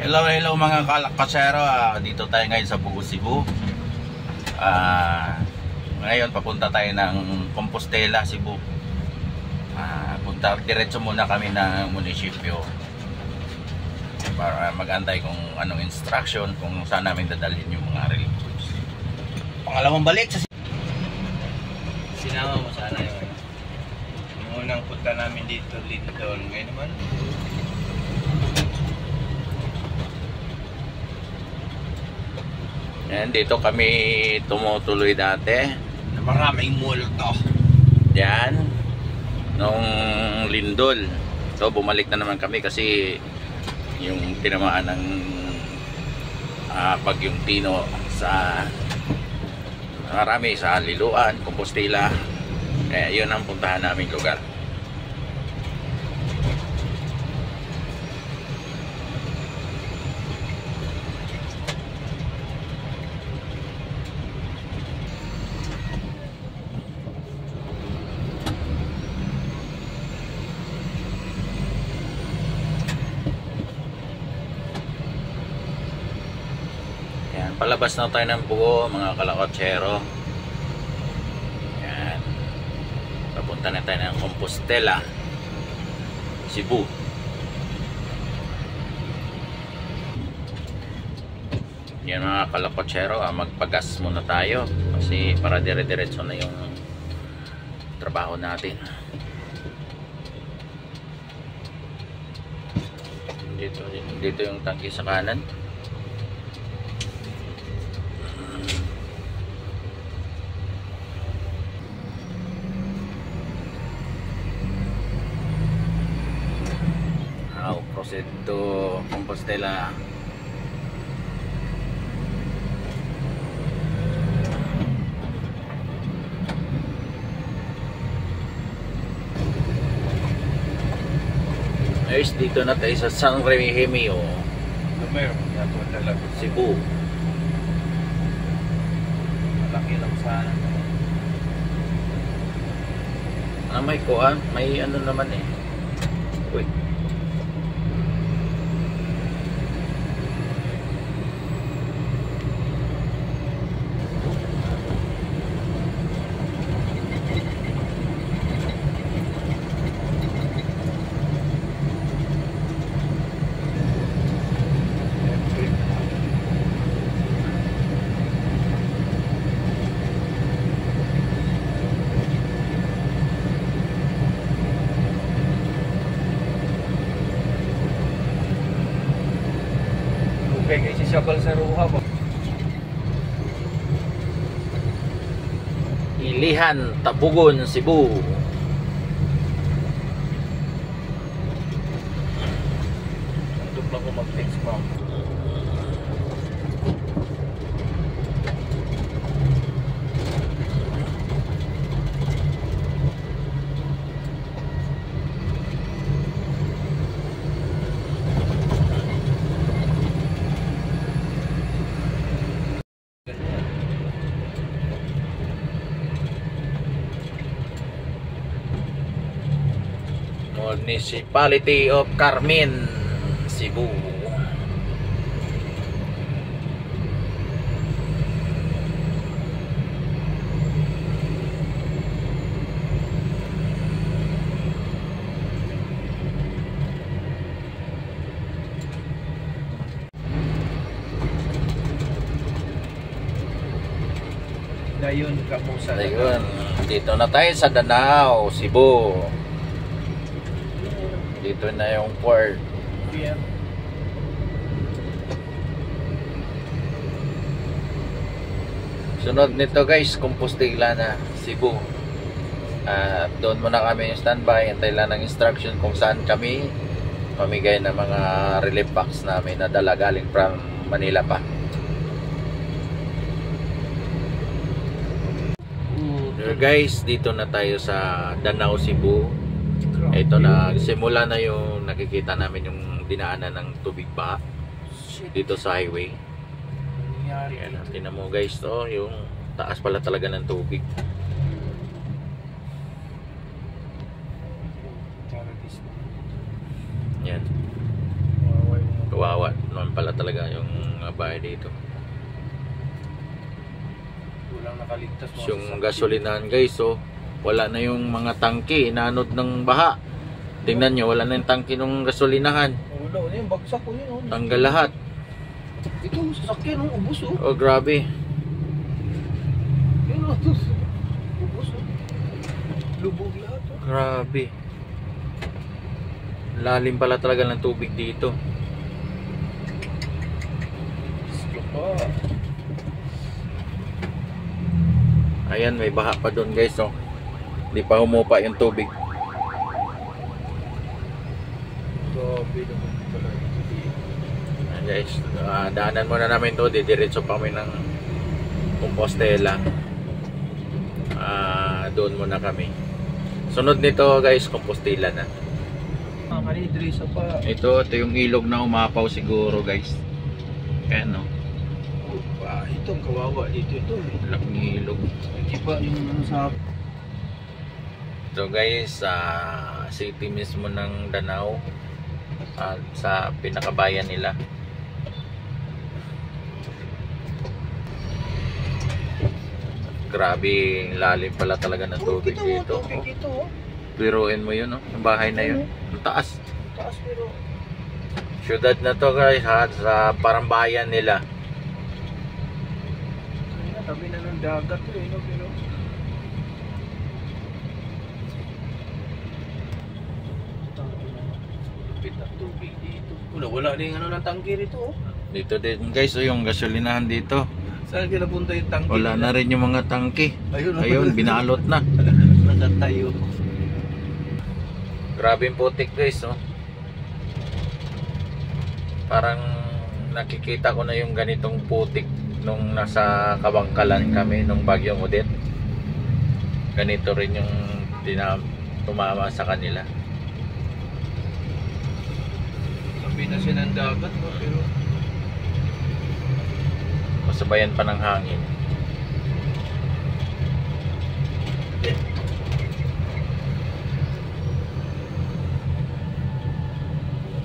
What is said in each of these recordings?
Hello mga kalakasero, dito tayo ngayon sa Bugo, Cebu. Ngayon papunta tayo ng Compostela, Cebu. Diretso muna kami ng munisipyo para mag-antay kung anong instruction, kung saan namin dadalhin yung mga relief goods. Pangalawang balik sa sinama mo sana yun. Yung unang punta namin dito, Lindon. Ngayon naman yan, dito kami tumutuloy dati na maraming multo. yan nung lindol. So bumalik na naman kami kasi yung tinamaan ng bagyong Tino sa marami sa Liloan, Compostela. Kaya yun ang puntahan naming lugar. Palabas na tayo ng Bugo, mga kalakotsero. Yan. Papunta na tayo ng Compostela, Cebu. Yan mga kalakotsero, magpagas muna tayo kasi para dire-diretso na yung trabaho natin. Dito yung tangke sa kanan. Proceed to Compostela. Guys, dito na tayo sa San Remigio, Cebu. Malaki lang sana. May kuan, may ano naman eh. Wait. Okay, isisabal sa ruha po. Ilihan, Tabugon, Cebu. Nandun lang ko mag-text mo. Municipality of Carmen, Cebu. Dayon kamo sa Ayun, dito na tayo sa Danao, Cebu. Dito na yung port. PM. Sunod nito guys, Compostela na, Cebu. Doon muna kami yung standby. Antay lang ng instruction kung saan kami mamigay ng mga relief box namin na dala galing from Manila pa. Guys, dito na tayo sa Danao, Cebu. Ito na, simula na yung nakikita namin yung dinaanan ng tubig ba dito sa highway. Yan, tingnan mo guys, to yung taas pala talaga ng tubig. Yan. Kawawa. naman pala talaga yung bahay dito. Walang nakaligtas mga Yung sasakyan. gasolinahan guys, so wala na yung mga tangke, inanod ng baha. Tingnan nyo, wala na yung tangke ng gasolinahan. Wala, ano yung bagsak ko yun. Oh. Tanggal lahat. Ito, sasakyan, oh, ubos oh. Oh, grabe. Yan oh, ito. Ubos oh. Lubog lahat oh. Grabe. Lalim pala talaga ng tubig dito. Sige pa. Ayan, may baha pa doon guys, oh. Hindi pa humupa yung tubig. Grabe naman pala ito. Ayan guys, daanan muna namin to. Didiretso pa kami ng Compostela. Doon muna kami. Sunod nito guys, Compostela na. Kanidrisa pa. Ito yung ilog na umapaw siguro guys. Ayan, no. Itong kawawa dito ito eh. Laking ilog. Hindi pa yung ano sa... So guys, city mismo ng Danao, sa pinakabayan nila. Grabe, lalim pala talaga ng tubig dito. Tubig dito oh. Biruin mo yun, no? Yung bahay na yun. Ang taas. Taas pero... Syudad na to guys, ha? Sa parang bayan nila. Tabi na ng dagat to eh, no? Pero... Lupit ng tubig dito. Wala din ano ng tangke rito oh. Dito din guys, yung gasolinahan dito. Saan kinapunta yung tangke? Wala na rin yung mga tangke. Ayun, Ayun, binalot na. Nakatayo. Grabe yung putik guys, no? Parang nakikita ko na yung ganitong putik nung nasa Kabangkalan kami nung Bagyong Odette. Ganito rin yung tumama sa kanila. Sabi na siya ng dagat no? Pero Masabayan pa ng hangin.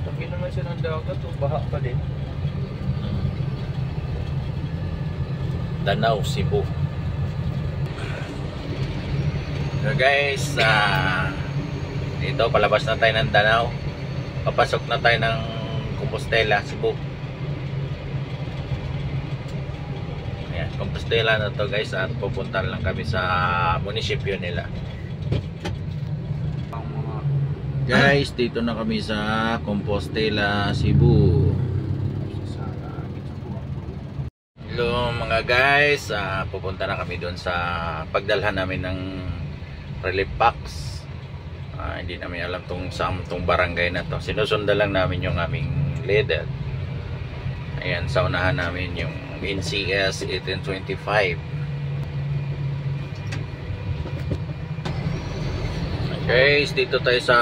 sabi naman siya ng dagat o baha pa din. Danau, Cebu. So guys, dito palabas na tayo ng Danau. Papasok na tayo ng Compostela, Cebu. Ayan, Compostela na to guys, at pupunta lang kami sa munisipyo nila. Guys, dito na kami sa Compostela, Cebu. Hello mga guys, pupunta na kami doon sa pagdalhan namin ng relief packs. Hindi namin alam tong barangay na to. Sinusundan lang namin yung aming leader. Ayan, sa unahan namin yung NCS 1825. Guys, dito tayo sa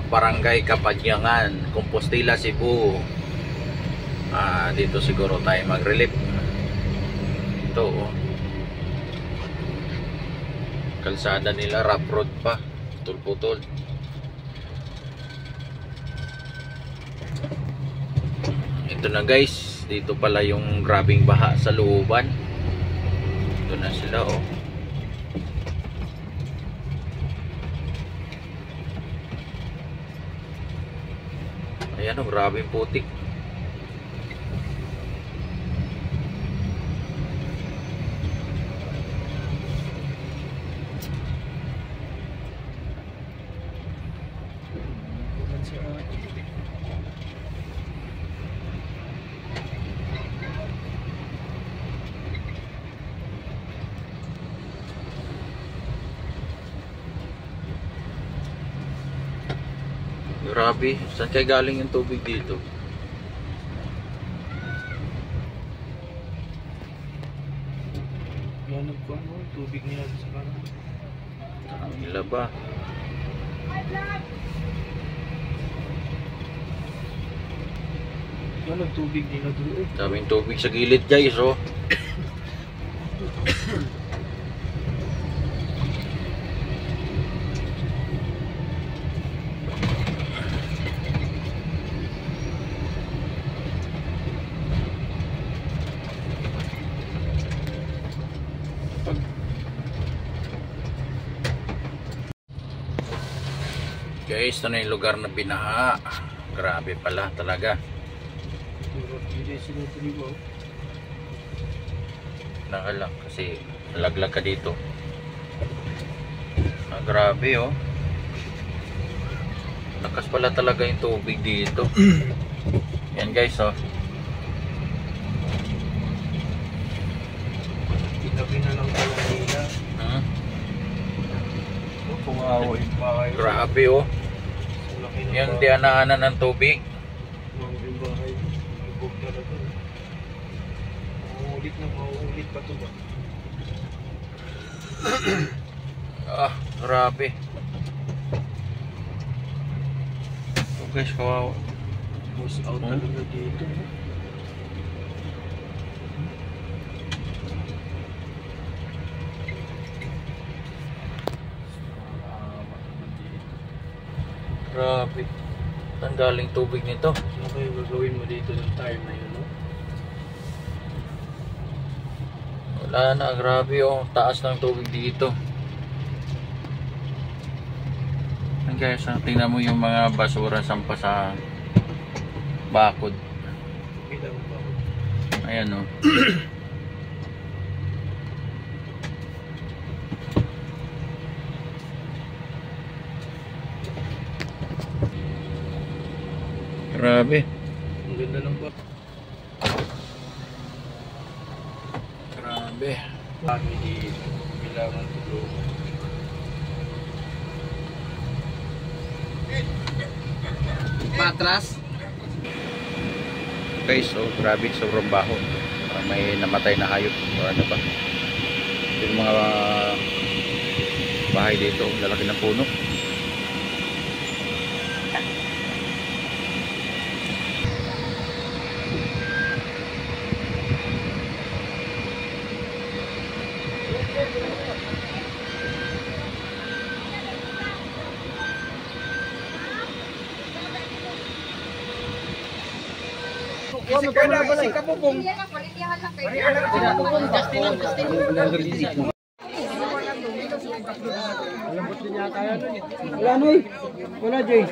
Barangay Kapadyangan, Compostela, Cebu. Dito siguro tayo mag-relief. Ito oh. Kalsada nila, rough road pa, putol-putol. Ito na guys, dito pala yung grabing baha sa looban. Ito na sila oh. Ayan oh, grabing putik. Grabe, saan kaya galing yung tubig dito? Yan nagkuhan mo, tubig niya sa kanan. Ang ila ba? Yan nagtubig nila doon eh. Daming tubig sa gilid guys oh. Guys, ito na yung lugar na binaha. Grabe pala talaga. Nakalang kasi laglag ka dito. Grabe oh. Lakas pala talaga yung tubig dito. Yan guys oh. Tinabi na lang pala nila. Kumawa yung bahay. Grabe oh. Yung dianaanan ng tubig. Yung bahay. Ibog talaga. Mauulit pa ito ba? Grabe. Oh guys, kawawa. Most out talaga dito. Grabe. Saan galing tubig nito? Ano kayo gagawin mo dito ng time na yun, no? Wala na, grabe oh. Taas ng tubig dito. Ayan guys, tingnan mo yung mga basura sampa sa bakod. Bilang bakod. Ayan oh. Grabe. Ang ganda ng ba? Grabe. Kami dito. Kailangan tulungan. Patras. Guys, so grabe, sobrang baho. May namatay na hayop o ano ba. Yung mga bahay dito, lalaki ng puno. Wala, Noy. Wala, Jay.